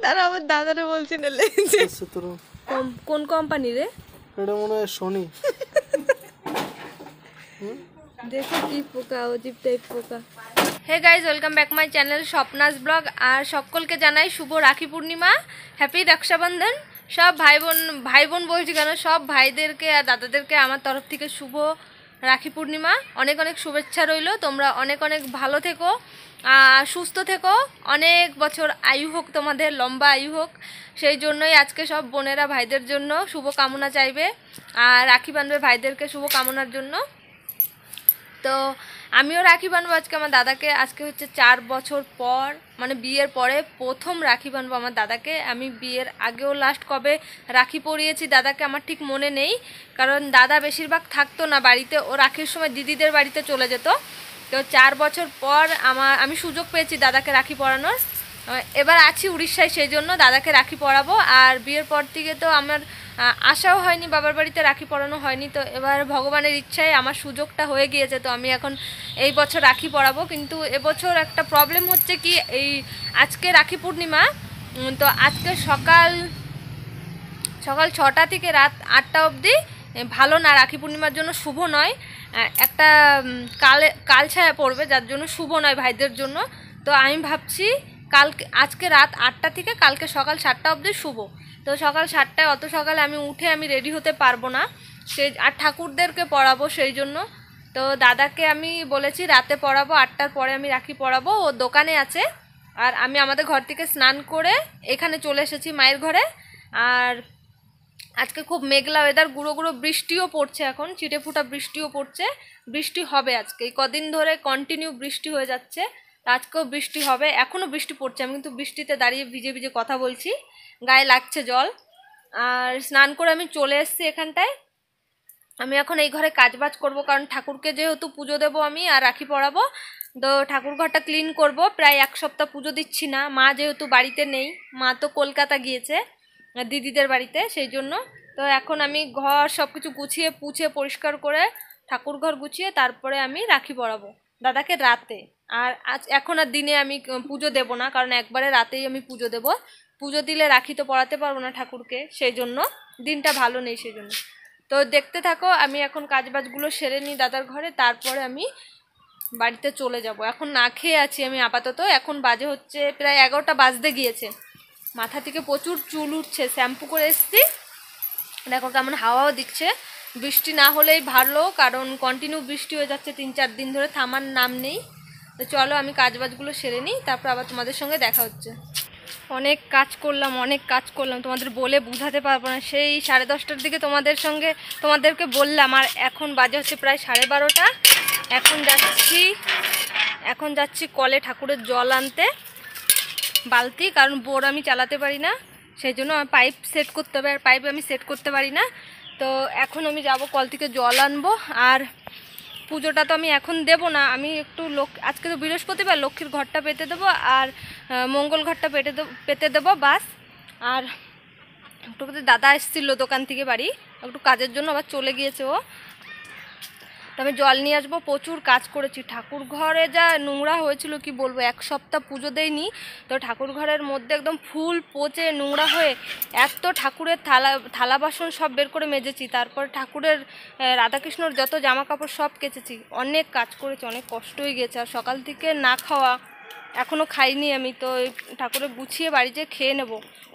তারা আমার দাদারে বলছি না কোন কোম্পানি রে? এটা মনে হয় সোনি। দেখো কি পোকা, অজীব টাইপ পোকা। Hey guys, welcome back my channel Swapna's blog. আর সকলকে জানাই শুভ রাখি পূর্ণিমা, হ্যাপি রক্ষাবন্ধন। সব ভাই বোন বলছি কেন, সব ভাইদেরকে আর দাদাদেরকে আমার তরফ থেকে শুভ রাখি পূর্ণিমা। অনেক অনেক শুভেচ্ছা রইল। তোমরা অনেক অনেক ভালো থেকো, সুস্থ থেকো, অনেক বছর আয়ু হোক, তোমাদের লম্বা আয়ু হোক। সেই জন্যই আজকে সব বোনেরা ভাইদের জন্য শুভ কামনা চাইবে আর রাখি বাঁধবে ভাইদেরকে শুভ কামনার জন্য। তো আমিও রাখি বাঁধবো আজকে আমার দাদাকে। আজকে হচ্ছে 4 বছর পর, মানে বিয়ের পরে প্রথম রাখি বাঁধবো আমার দাদাকে। আমি বিয়ের আগেও লাস্ট কবে রাখি পরিয়েছি দাদাকে আমার ঠিক মনে নেই, কারণ দাদা বেশিরভাগ থাকতো না বাড়িতে, ও রাখির সময় দিদিদের বাড়িতে চলে যেত। তো 4 বছর পর আমি সুযোগ পেয়েছি দাদাকে রাখি পরানোর। এবার আছি উড়িষ্যায়, সেই জন্য দাদাকে রাখি পরাবো। আর বিয়ের পর থেকে তো আমার আশাও হয়নি, বাবার বাড়িতে রাখি পরানো হয়নি। তো এবার ভগবানের ইচ্ছায় আমার সুযোগটা হয়ে গিয়েছে, তো আমি এখন এই বছর রাখি পরাবো। কিন্তু এবছর একটা প্রবলেম হচ্ছে কি, এই আজকে রাখি পূর্ণিমা, তো আজকে সকাল 6টা থেকে রাত 8টা অবধি ভালো না, রাখি পূর্ণিমার জন্য শুভ নয়। একটা কাল ছায়া পড়বে, যার জন্য শুভ নয় ভাইদের জন্য। তো আমি ভাবছি আজকে রাত 8টা থেকে কালকে সকাল 7টা অবধি শুভ। তো সকাল 7টায় অত সকালে আমি উঠে আমি রেডি হতে পারবো না, আর ঠাকুরদেরকে পড়াবো সেই জন্য। তো দাদাকে আমি বলেছি রাতে পড়াবো, 8টার পরে আমি রাখি পড়াবো। ও দোকানে আছে, আর আমি আমাদের ঘর থেকে স্নান করে এখানে চলে এসেছি মায়ের ঘরে। আর আজকে খুব মেঘলা ওয়েদার, গুঁড়ো গুঁড়ো বৃষ্টিও পড়ছে, এখন ছিটে ফুটা বৃষ্টিও পড়ছে। বৃষ্টি হবে আজকে, এই কদিন ধরে কন্টিনিউ বৃষ্টি হয়ে যাচ্ছে, আজকেও বৃষ্টি হবে। এখনও বৃষ্টি পড়ছে, আমি কিন্তু বৃষ্টিতে দাঁড়িয়ে ভিজে ভিজে কথা বলছি, গায়ে লাগছে জল। আর স্নান করে আমি চলে এসেছি এখানটায়। আমি এখন এই ঘরে কাজবাজ করব, কারণ ঠাকুরকে যেহেতু পুজো দেবো আমি আর রাখি পরাবো, তো ঠাকুর ঘরটা ক্লিন করব। প্রায় 1 সপ্তাহ পুজো দিচ্ছি না, মা যেহেতু বাড়িতে নেই, মা তো কলকাতা গিয়েছে দিদিদের বাড়িতে, সেই জন্য। তো এখন আমি ঘর সব কিছু গুছিয়ে পুছে পরিষ্কার করে ঠাকুর ঘর গুছিয়ে তারপরে আমি রাখি পরাবো দাদাকে রাতে। আর এখন আর দিনে আমি পুজো দেব না, কারণ একবারে রাতেই আমি পুজো দেব। পুজো দিলে রাখি তো পরাতে পারবো না ঠাকুরকে, সেই জন্য দিনটা ভালো নেই, সেই জন্য। তো দেখতে থাকো, আমি এখন কাজবাজগুলো সেরে নিই দাদার ঘরে, তারপরে আমি বাড়িতে চলে যাব। এখন না খেয়ে আছি আমি আপাতত, এখন বাজে হচ্ছে প্রায় 11টা বাজতে গিয়েছে। মাথা থেকে প্রচুর চুল উঠছে, শ্যাম্পু করে এসেছি, দেখো কেমন হাওয়াও দিচ্ছে। বৃষ্টি না হলেই ভালো, কারণ কন্টিনিউ বৃষ্টি হয়ে যাচ্ছে 3-4 দিন ধরে, থামার নাম নেই। তো চলো আমি কাজবাজগুলো সেরে নিই, তারপর আবার তোমাদের সঙ্গে দেখা হচ্ছে। অনেক কাজ করলাম, তোমাদের বলে বোঝাতে পারবো না। সেই 10:30টার দিকে তোমাদেরকে বললাম, আর এখন বাজে হচ্ছে প্রায় 12:30। এখন যাচ্ছি কলে ঠাকুরের জল আনতে, বালতি, কারণ বোর আমি চালাতে পারি না, সেই জন্য আমার পাইপ সেট করতে হবে, আর পাইপ আমি সেট করতে পারি না। তো এখন আমি যাব কল থেকে জল আনবো। আর পুজোটা তো আমি এখন দেব না, আমি একটু আজকে তো বৃহস্পতিবার, লক্ষ্মীর ঘরটা পেতে দেবো আর মঙ্গল ঘরটা পেতে দেবো বাস। আর একটু দাদা এসেছিলো দোকান থেকে বাড়ি, একটু কাজের জন্য আবার চলে গিয়েছে ও। তো আমি জল নিয়ে আসবো। প্রচুর কাজ করেছি, ঠাকুর ঘরে যা নোংরা হয়েছিল কি বলবো, 1 সপ্তাহ পুজো দেয়নি, তো ঠাকুর ঘরের মধ্যে একদম ফুল পচে নোংরা হয়ে এত ঠাকুরের থালা বাসন সব বের করে মেজেছি। তারপর ঠাকুরের রাধাকৃষ্ণর যত জামা কাপড় সব কেচেছি। অনেক কাজ করেছি, অনেক কষ্ট হয়ে গেছে। আর সকাল থেকে না খাওয়া, এখনও খাইনি আমি। তো ঠাকুরে গুছিয়ে বাড়ি যেয়ে খেয়ে নেব,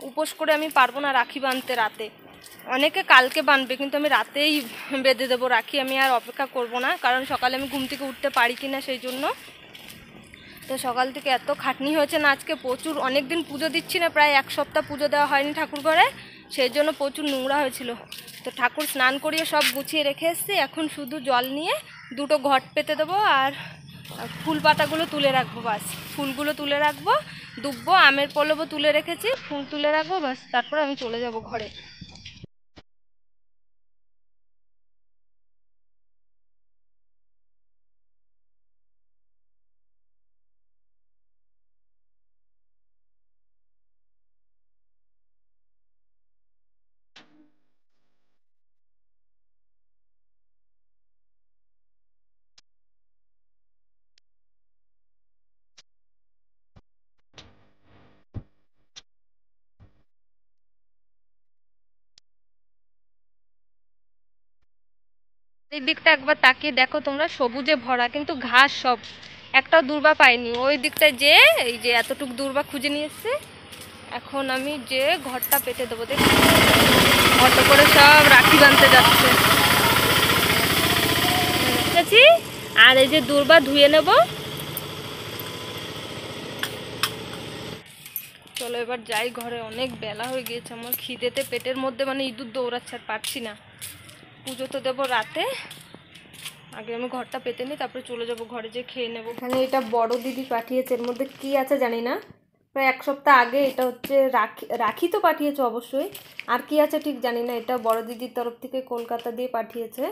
উপোস করে আমি পারবো না রাখি বাঁধতে রাতে। অনেকে কালকে বাঁধবে, কিন্তু আমি রাতেই বেঁধে দেবো রাখি, আমি আর অপেক্ষা করব না, কারণ সকালে আমি ঘুম থেকে উঠতে পারি কি না সেই জন্য। তো সকাল থেকে এত খাটনি হয়েছে না আজকে, প্রচুর, অনেক দিন পুজো দিচ্ছি না, প্রায় 1 সপ্তাহ পুজো দেওয়া হয়নি ঠাকুর ঘরে, সেই জন্য প্রচুর নোংরা হয়েছিল। তো ঠাকুর স্নান করিয়ে সব গুছিয়ে রেখে এসেছি, এখন শুধু জল নিয়ে 2টো ঘট পেতে দেবো আর ফুল পাতাগুলো তুলে রাখবো, বাস ফুলগুলো তুলে রাখবো, দুব্বো আমের পল্লবও তুলে রেখেছি, ফুল তুলে রাখবো, বাস তারপর আমি চলে যাব ঘরে। দিকটা একবার তাকিয়ে দেখো তোমরা, সবুজে ভরা, কিন্তু ঘাস সব, একটাও দূর্বা পাইনি। ওই দিকটায় যে এই যে এতটুকু দূর্বা খুঁজে নিয়ে এসছে। এখন আমি যে ঘরটা পেতে দেবো, দেখ অটো করে সব রাখি বাঁধতে যাচ্ছে, দেখেছি। আর এই যে দূর্বা ধুয়ে নেব। চলো এবার যাই ঘরে, অনেক বেলা হয়ে গিয়েছে আমার, খিদেতে পেটের মধ্যে মানে ইঁদুর দৌড়াচ্ছে, আর পারছি না। পুজো তো দেবো রাতে, আগে আমি ঘরটা পেতে নিই, তারপরে চলে যাব ঘরে, যে খেয়ে নেবো। এখানে এটা বড় দিদি পাঠিয়েছে, এর মধ্যে কি আছে জানি না। প্রায় এক সপ্তাহ আগে এটা হচ্ছে রাখি, রাখি তো পাঠিয়েছে অবশ্যই, আর কি আছে ঠিক জানি না। এটা বড় দিদির তরফ থেকে কলকাতা দিয়ে পাঠিয়েছে।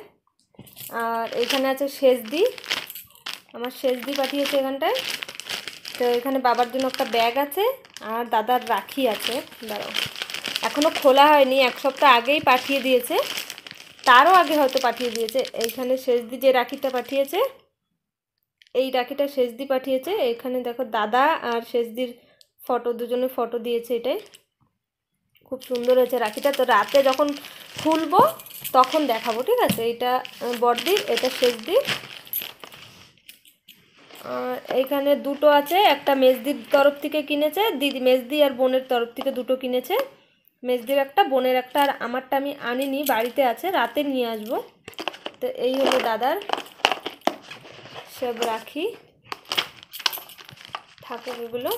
আর এখানে আছে শেষদি, আমার শেষদি পাঠিয়েছে এখানটায়। তো এখানে বাবার জন্য একটা ব্যাগ আছে, আর দাদার রাখি আছে। দাঁড়াও, এখনও খোলা হয়নি, এক সপ্তাহ আগেই পাঠিয়ে দিয়েছে, তারও আগে হয়তো পাঠিয়ে দিয়েছে। এইখানে শেষদি যে রাখিটা পাঠিয়েছে, এই রাখিটা শেষদি পাঠিয়েছে। এখানে দেখো দাদা আর শেষদির ফটো, দুজনের ফটো দিয়েছে। এটাই খুব সুন্দর হয়েছে রাখিটা। তো রাতে যখন খুলবো তখন দেখাবো, ঠিক আছে। এটা বড়দির, এটা শেষদির। আর এইখানে দুটো আছে, একটা মেজদির তরফ থেকে কিনেছে দিদি, মেজদি আর বোনের তরফ থেকে দুটো কিনেছে। মেজদির একটা, বোনের একটা, আর আমারটা আমি আনিনি, বাড়িতে আছে, রাতে নিয়ে আসবো। তো এই হলো দাদার সব রাখি, থাকুক এগুলো।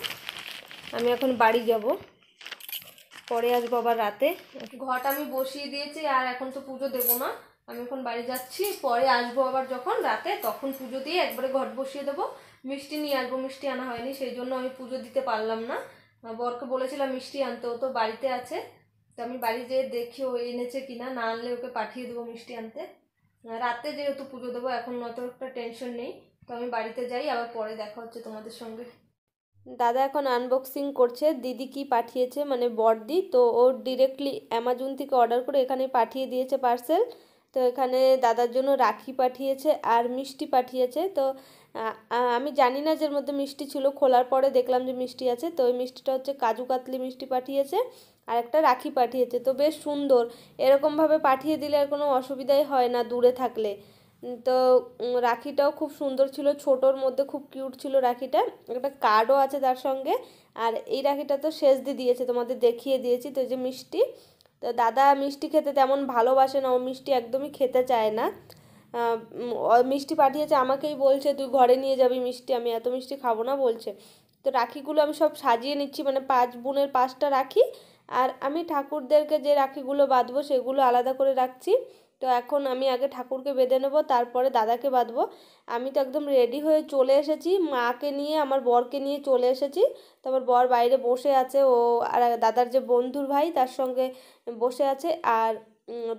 আমি এখন বাড়ি যাব, পরে আসবো আবার রাতে। ঘরটা আমি বসিয়ে দিয়েছি, আর এখন তো পুজো দেবো না, আমি এখন বাড়ি যাচ্ছি, পরে আসবো আবার যখন রাতে, তখন পুজো দিয়ে একবারে ঘর বসিয়ে দেবো। মিষ্টি নিয়ে আসবো, মিষ্টি আনা হয়নি, সেই জন্য আমি পুজো দিতে পারলাম না। বরকে বলেছিলাম মিষ্টি আনতে, ও তো বাড়িতে আছে। তো আমি বাড়ি যেয়ে দেখি ও এনেছে কিনা, না আনলে ওকে পাঠিয়ে দেবো মিষ্টি আনতে। রাতে যেহেতু পুজো দেবো, এখন অত একটা টেনশন নেই। তো আমি বাড়িতে যাই, আবার পরে দেখা হচ্ছে তোমাদের সঙ্গে। দাদা এখন আনবক্সিং করছে, দিদি কি পাঠিয়েছে, মানে বড়দি তো ও ডিরেক্টলি অ্যামাজন থেকে অর্ডার করে এখানে পাঠিয়ে দিয়েছে পার্সেল। তো এখানে দাদার জন্য রাখি পাঠিয়েছে আর মিষ্টি পাঠিয়েছে। তো আমি জানি না যে এর মধ্যে মিষ্টি ছিল, খোলার পরে দেখলাম যে মিষ্টি আছে। তো ওই মিষ্টিটা হচ্ছে কাজু কাতলি মিষ্টি পাঠিয়েছে, আর একটা রাখি পাঠিয়েছে। তো বেশ সুন্দর, এরকমভাবে পাঠিয়ে দিলে আর কোনো অসুবিধাই হয় না দূরে থাকলে। তো রাখিটাও খুব সুন্দর ছিল, ছোটোর মধ্যে খুব কিউট ছিল রাখিটা। একটা কার্ডও আছে তার সঙ্গে। আর এই রাখিটা তো শেষ দিয়ে দিয়েছে, তোমাদের দেখিয়ে দিয়েছি। তো যে মিষ্টি, তো দাদা মিষ্টি খেতে তেমন ভালোবাসে না, ও মিষ্টি একদমই খেতে চায় না। মিষ্টি পাঠিয়েছে, আমাকেই বলছে তুই ঘরে নিয়ে যাবি মিষ্টি, আমি এত মিষ্টি খাবো না বলছে। তো রাখিগুলো আমি সব সাজিয়ে নিচ্ছি, মানে 5 বোনের 5টা রাখি, আর আমি ঠাকুরদেরকে যে রাখিগুলো বাঁধবো সেগুলো আলাদা করে রাখছি। তো এখন আমি আগে ঠাকুরকে বেঁধে নেবো, তারপরে দাদাকে বাঁধবো। আমি তো একদম রেডি হয়ে চলে এসেছি, মাকে নিয়ে, আমার বরকে নিয়ে চলে এসেছি। তো আমার বর বাইরে বসে আছে, ও আর দাদার যে বন্ধুর ভাই তার সঙ্গে বসে আছে। আর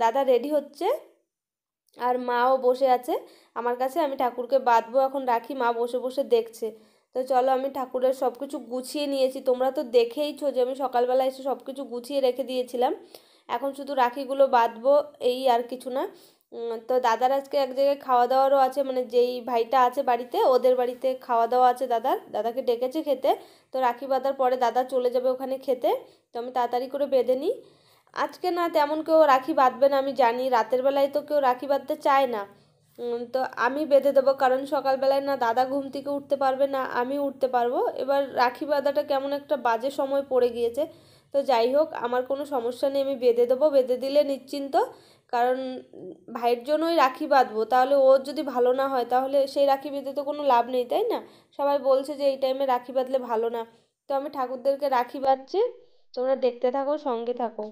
দাদা রেডি হচ্ছে, আর মাও বসে আছে আমার কাছে। আমি ঠাকুরকে বাঁধবো এখন রাখি, মা বসে বসে দেখছে। তো চলো, আমি ঠাকুরের সব কিছু গুছিয়ে নিয়েছি, তোমরা তো দেখেইছো যে আমি সকালবেলা এসে সব কিছু গুছিয়ে রেখে দিয়েছিলাম। এখন শুধু রাখিগুলো বাঁধবো, এই আর কিছু না। তো দাদার আজকে এক জায়গায় খাওয়া দাওয়ারও আছে, মানে যেই ভাইটা আছে বাড়িতে, ওদের বাড়িতে খাওয়া দাওয়া আছে, দাদাকে ডেকেছে খেতে। তো রাখি বাঁধার পরে দাদা চলে যাবে ওখানে খেতে। তো আমি তাড়াতাড়ি করে বেঁধে নিই। আজকে না তেমন কেউ রাখি বাঁধবে না, আমি জানি রাতের বেলায় তো কেউ রাখি বাঁধতে চায় না। তো আমি বেঁধে দেবো, কারণ সকালবেলায় না দাদা ঘুম থেকে উঠতে পারবে না আমি উঠতে পারবো। এবার রাখি বাঁধাটা কেমন একটা বাজে সময় পড়ে গিয়েছে। তো যাই হোক, আমার কোনো সমস্যা নেই, আমি বেঁধে দেবো, বেঁধে দিলে নিশ্চিন্ত। কারণ ভাইয়ের জন্যই রাখি বাঁধবো, তাহলে ওর যদি ভালো না হয় তাহলে সেই রাখি বেঁধে তো কোনো লাভ নেই, তাই না। সবাই বলছে যে এই টাইমে রাখি বাঁধলে ভালো না। তো আমি ঠাকুরদেরকে রাখি বাঁধছি, তোমরা দেখতে থাকো, সঙ্গে থাকো।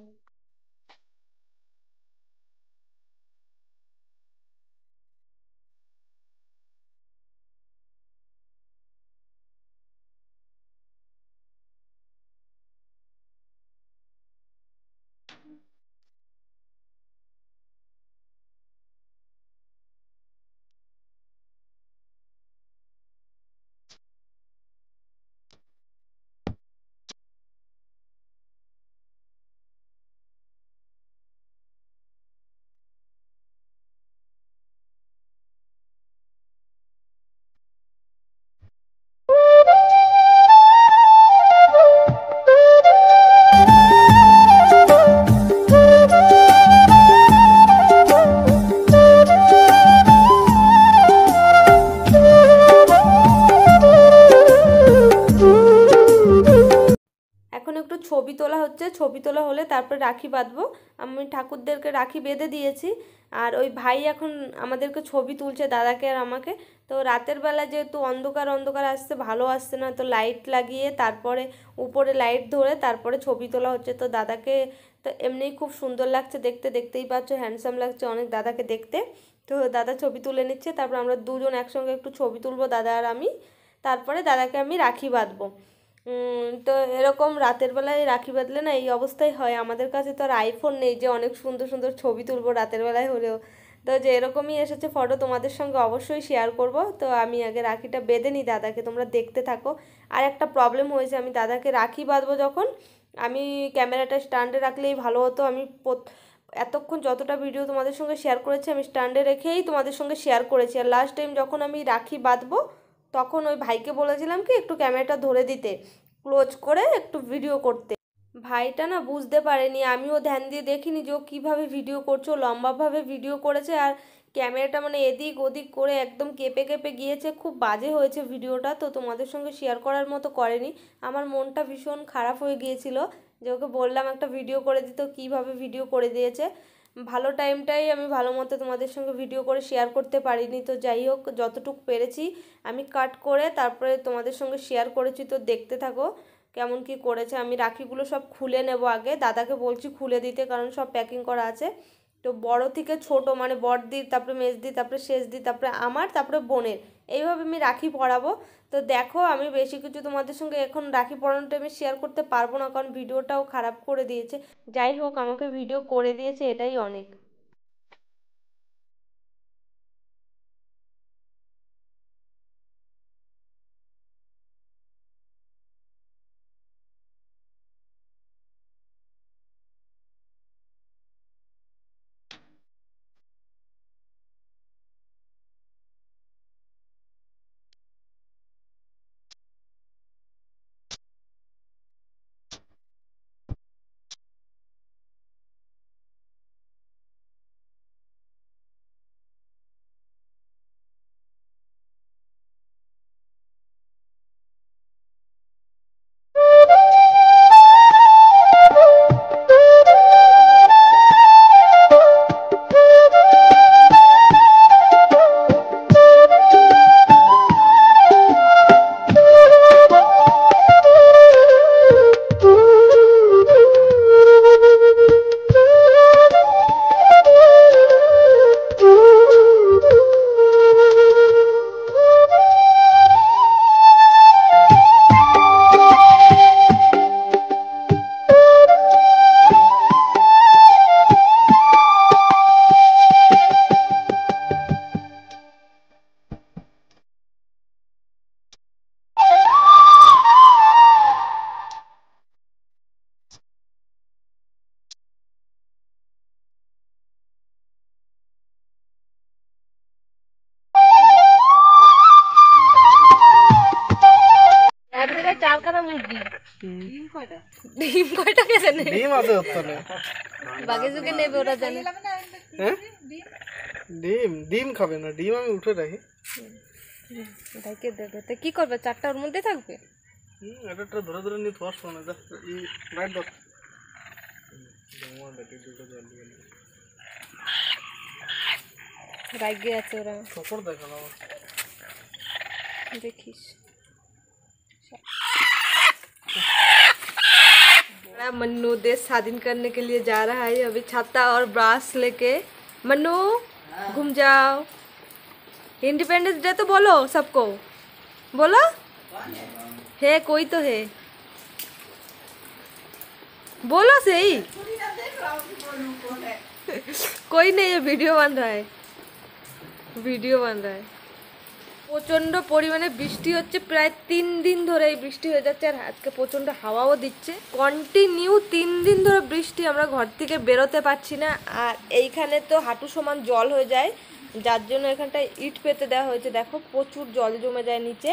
ছবি তোলা হচ্ছে, ছবি তোলা হলে তারপরে রাখি বাঁধবো। আমি ঠাকুরদেরকে রাখি বেঁধে দিয়েছি, আর ওই ভাই এখন আমাদেরকে ছবি তুলছে, দাদাকে আর আমাকে। তো রাতের বেলা যেহেতু অন্ধকার অন্ধকার আসছে, ভালো আসছে না, তো লাইট লাগিয়ে তারপরে উপরে লাইট ধরে তারপরে ছবি তোলা হচ্ছে। তো দাদাকে তো এমনিই খুব সুন্দর লাগছে দেখতে, দেখতেই পাচ্ছ, হ্যান্ডসাম লাগছে অনেক দাদাকে দেখতে। তো দাদা ছবি তুলে নিচ্ছে, তারপর আমরা দুজন একসঙ্গে একটু ছবি তুলবো দাদা আর আমি, তারপরে দাদাকে আমি রাখি বাঁধবো। তো এরকম রাতের বেলায় রাখি বাঁধলে না এই অবস্থাই হয়। আমাদের কাছে তো আর আইফোন নেই যে অনেক সুন্দর সুন্দর ছবি তুলবো রাতের বেলায় হলেও। তো যে এরকমই এসেছে ফটো, তোমাদের সঙ্গে অবশ্যই শেয়ার করব। তো আমি আগে রাখিটা বেঁধে নিই দাদাকে, তোমরা দেখতে থাকো। আর একটা প্রবলেম হয়েছে, আমি দাদাকে রাখি বাঁধবো যখন, আমি ক্যামেরাটা স্ট্যান্ডে রাখলেই ভালো হতো। আমি এতক্ষণ যতটা ভিডিও তোমাদের সঙ্গে শেয়ার করেছি আমি স্ট্যান্ডে রেখেই তোমাদের সঙ্গে শেয়ার করেছি। আর লাস্ট টাইম যখন আমি রাখি বাঁধবো তখন ওই ভাইকে বলেছিলাম কি একটু ক্যামেরাটা ধরে দিতে, ক্লোজ করে একটু ভিডিও করতে। ভাইটা না বুঝতে পারেনি, আমিও ধ্যান দিয়ে দেখিনি যে ও কীভাবে ভিডিও করছো, লম্বাভাবে ভিডিও করেছে। আর ক্যামেরাটা মানে এদিক ওদিক করে একদম কেঁপে কেঁপে গিয়েছে, খুব বাজে হয়েছে ভিডিওটা। তো তোমাদের সঙ্গে শেয়ার করার মতো করেনি। আমার মনটা ভীষণ খারাপ হয়ে গিয়েছিল যে ওকে বললাম একটা ভিডিও করে দিত, কীভাবে ভিডিও করে দিয়েছে। ভালো টাইমটাই আমি ভালো মতো তোমাদের সঙ্গে ভিডিও করে শেয়ার করতে পারিনি। তো যাই হোক, যতটুকু পেরেছি আমি কাট করে তারপরে তোমাদের সঙ্গে শেয়ার করেছি। তো দেখতে থাকো কেমন কি করেছে। আমি রাখিগুলো সব খুলে নেব আগে, দাদাকে বলছি খুলে দিতে, কারণ সব প্যাকিং করা আছে। তো বড় থেকে ছোট মানে বড়দির, তারপরে মেজদির, তারপরে শেষদির, তারপরে আমার, তারপরে বোনের, এইভাবে আমি রাখি পরাবো। তো দেখো আমি বেশি কিছু তোমাদের সঙ্গে এখন রাখি পরানোটা আমি শেয়ার করতে পারবো না, কারণ ভিডিওটাও খারাপ করে দিয়েছে। যাই হোক, আমাকে ভিডিও করে দিয়েছে, এটাই অনেক। ডিম কয়টা কে জানে? ডিম আছে ওখানে, বাকি যুগে নেবে ওরা জানে। হ্যাঁ ডিম ডিম খাবে না, ডিম আমি উঠে রাখি। তাইকে দেবে তো কি করবে, চারটা ওর মধ্যে থাকবে। এটা ধরে ধরে নিয়ে ধর শোনা যা এই রাইট দাও। রাগে আছে ওরা, খবর দেখালো দেখিস। मन्नू देश स्वाधीन करने के लिए जा रहा है, अभी छाता और ब्रास लेके। मन्नू घूम जाओ, इंडिपेंडेंस डे तो बोलो सबको, बोलो है कोई तो है, बोलो सही। कोई नहीं, ये वीडियो बन रहा है, वीडियो बन रहा है। প্রচণ্ড পরিমাণে বৃষ্টি হচ্ছে, প্রায় 3 দিন ধরে এই বৃষ্টি হয়ে যাচ্ছে। আর আজকে প্রচণ্ড হাওয়াও দিচ্ছে, কন্টিনিউ 3 দিন ধরে বৃষ্টি, আমরা ঘর থেকে বেরোতে পারছি না। আর এইখানে তো হাঁটু সমান জল হয়ে যায়, যার জন্য এখানটায় ইট পেতে দেওয়া হয়েছে। দেখো প্রচুর জল জমে যায় নিচে,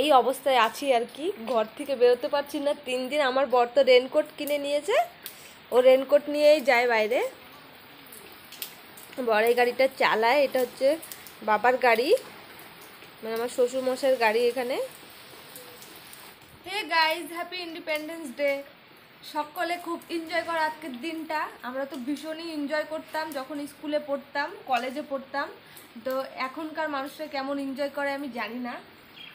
এই অবস্থায় আছি আর কি, ঘর থেকে বেরোতে পারছি না 3 দিন। আমার বর তো রেনকোট কিনে নিয়েছে, ও রেনকোট নিয়েই যায় বাইরে। বড় এই গাড়িটা চালায়, এটা হচ্ছে বাবার গাড়ি, মানে আমার শ্বশুর মশাইয়ের গাড়ি। এখানে hey guys, happy Independence Day. সকলে খুব এনজয় করো আজকের দিনটা। আমরা তো ভীষণই এনজয় করতাম যখন স্কুলে পড়তাম, কলেজে পড়তাম। তো এখনকার মানুষরা কেমন এনজয় করে আমি জানি না,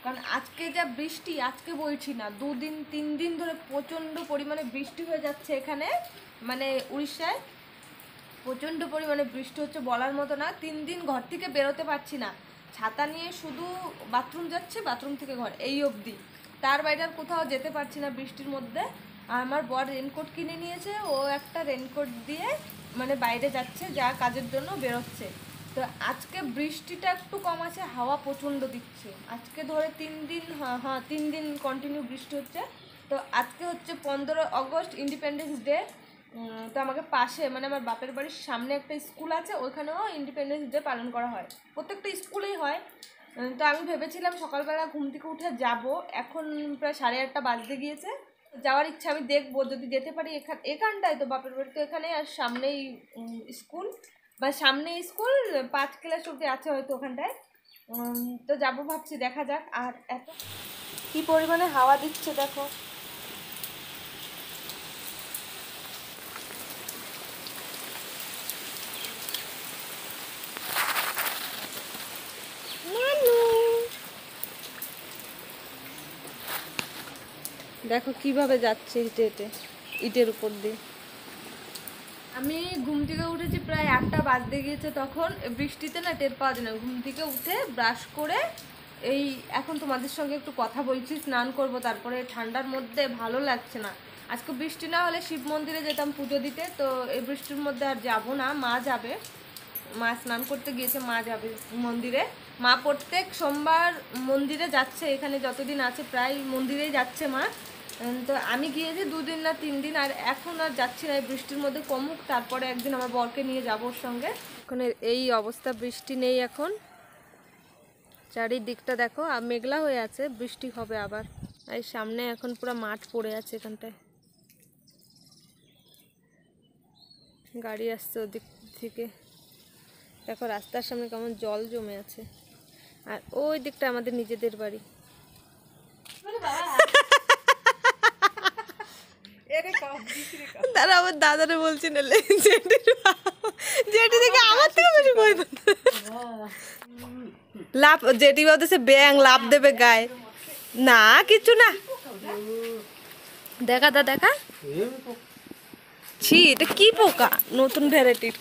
কারণ আজকে যা বৃষ্টি, আজকে বলছি না, 2 দিন 3 দিন ধরে প্রচণ্ড পরিমাণে বৃষ্টি হয়ে যাচ্ছে এখানে, মানে উড়িষ্যায় প্রচণ্ড পরিমাণে বৃষ্টি হচ্ছে, বলার মতো না। 3 দিন ঘর থেকে বেরোতে পারছি না, ছাতা নিয়ে শুধু বাথরুম যাচ্ছে, বাথরুম থেকে ঘর, এই অবধি। তার বাইরে আর কোথাও যেতে পারছি না বৃষ্টির মধ্যে। আর আমার বর রেনকোট কিনে নিয়েছে, ও একটা রেনকোট দিয়ে মানে বাইরে যাচ্ছে, যা কাজের জন্য বেরোচ্ছে। তো আজকে বৃষ্টিটা একটু কম আছে, হাওয়া প্রচণ্ড দিচ্ছে। আজকে ধরে 3 দিন, হ্যাঁ 3 দিন কন্টিনিউ বৃষ্টি হচ্ছে। তো আজকে হচ্ছে 15 আগস্ট, ইন্ডিপেন্ডেন্স ডে। তো আমাকে পাশে, মানে আমার বাপের বাড়ির সামনে একটা স্কুল আছে, ওইখানেও ইন্ডিপেন্ডেন্স ডে পালন করা হয়, প্রত্যেকটা স্কুলেই হয়। তো আমি ভেবেছিলাম সকালবেলা ঘুম থেকে উঠে যাব, এখন প্রায় 8:30 বাজতে গিয়েছে। যাওয়ার ইচ্ছা, আমি দেখবো যদি যেতে পারি। এখানটায় তো বাপের বাড়ি তো এখানে, আর সামনেই স্কুল, বা সামনেই স্কুল 5 ক্লাস অব্দি আছে হয়তো ওখানটায়। তো যাবো ভাবছি, দেখা যাক। আর এত কি পরিমাণে হাওয়া দিচ্ছে দেখো। দেখো কিভাবে যাচ্ছে হেঁটে হেঁটে ইটের উপর দিয়ে। আমি ঘুম থেকে উঠেছি প্রায় 8টা বাজতে গিয়েছে, তখন বৃষ্টিতে না টের পাওয়া যায় না। ঘুম থেকে উঠে ব্রাশ করে এই এখন তোমাদের সঙ্গে একটু কথা বলছি, স্নান করব, তারপরে ঠান্ডার মধ্যে ভালো লাগছে না। আজকে বৃষ্টি না হলে শিব মন্দিরে যেতাম পুজো দিতে, তো এই বৃষ্টির মধ্যে আর যাব না, মা যাবে। মা স্নান করতে গিয়েছে, মা যাবে মন্দিরে। মা প্রত্যেক সোমবার মন্দিরে যাচ্ছে, এখানে যতদিন আছে প্রায় মন্দিরেই যাচ্ছে মা। তো আমি গিয়েছি 2 দিন না 3 দিন, আর এখন আর যাচ্ছি না। এই বৃষ্টির মধ্যে কমুক, তারপরে একদিন আমার বরকে নিয়ে যাবো ওর সঙ্গে। এখন এই অবস্থা, বৃষ্টি নেই এখন, চারিদিকটা দেখো আর মেঘলা হয়ে আছে, বৃষ্টি হবে আবার। এই সামনে এখন পুরো মাঠ পড়ে আছে, এখানটায় গাড়ি আসছে ওদিক থেকে। দেখো রাস্তার সামনে কেমন জল জমে আছে। আর ওই দিকটা আমাদের নিজেদের বাড়ি। দাদা আমার দাদারে বলছি না, জেঠি থেকে আমার থেকে বেশি ভয় পায়। লাভ জেঠি বলতেছে ব্যাং লাভ দেবে গায়ে, না কিছু না। দেখা দা দেখা, ছি এটা কি পোকা, নতুন ভ্যারাইটির।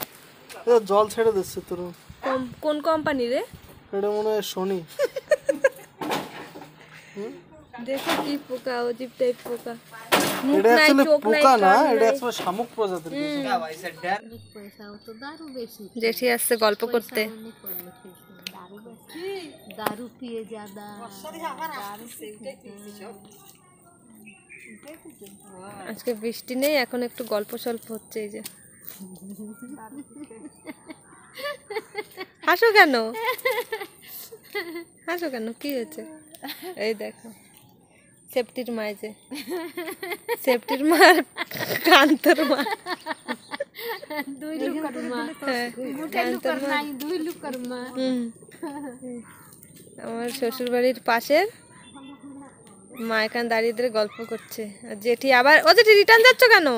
জল ছেড়ে দিচ্ছে তোর। কোন কোম্পানি রে? এটা মনে হয় সোনি। দেখো কি পোকা, অজীব টাইপ পোকা। এটা অ্যাকচুয়ালি পোকা না, এটা অ্যাকচুয়ালি শামুক প্রজাতির কিছু। জেঠি আসছে গল্প করতে। दारू पिए ज्यादा আজকে বৃষ্টি নেই, এখন একটু গল্প সল্প হচ্ছে। এই যে হাসো কেন, হাসো কেন, কি হয়েছে? এই দেখো সেফটির মা, এই যে সেফটির মা, কান্তর মা, দুই লুকার মা, মুঠে লুকার নাই, দুই লুকার মা। আমার শ্বশুর বাড়ির পাশের মা এখানে দাঁড়িয়ে দাঁড়িয়ে গল্প করছে। আর জেঠি আবার, ও জেঠি রিটার্ন যাচ্ছ কেন?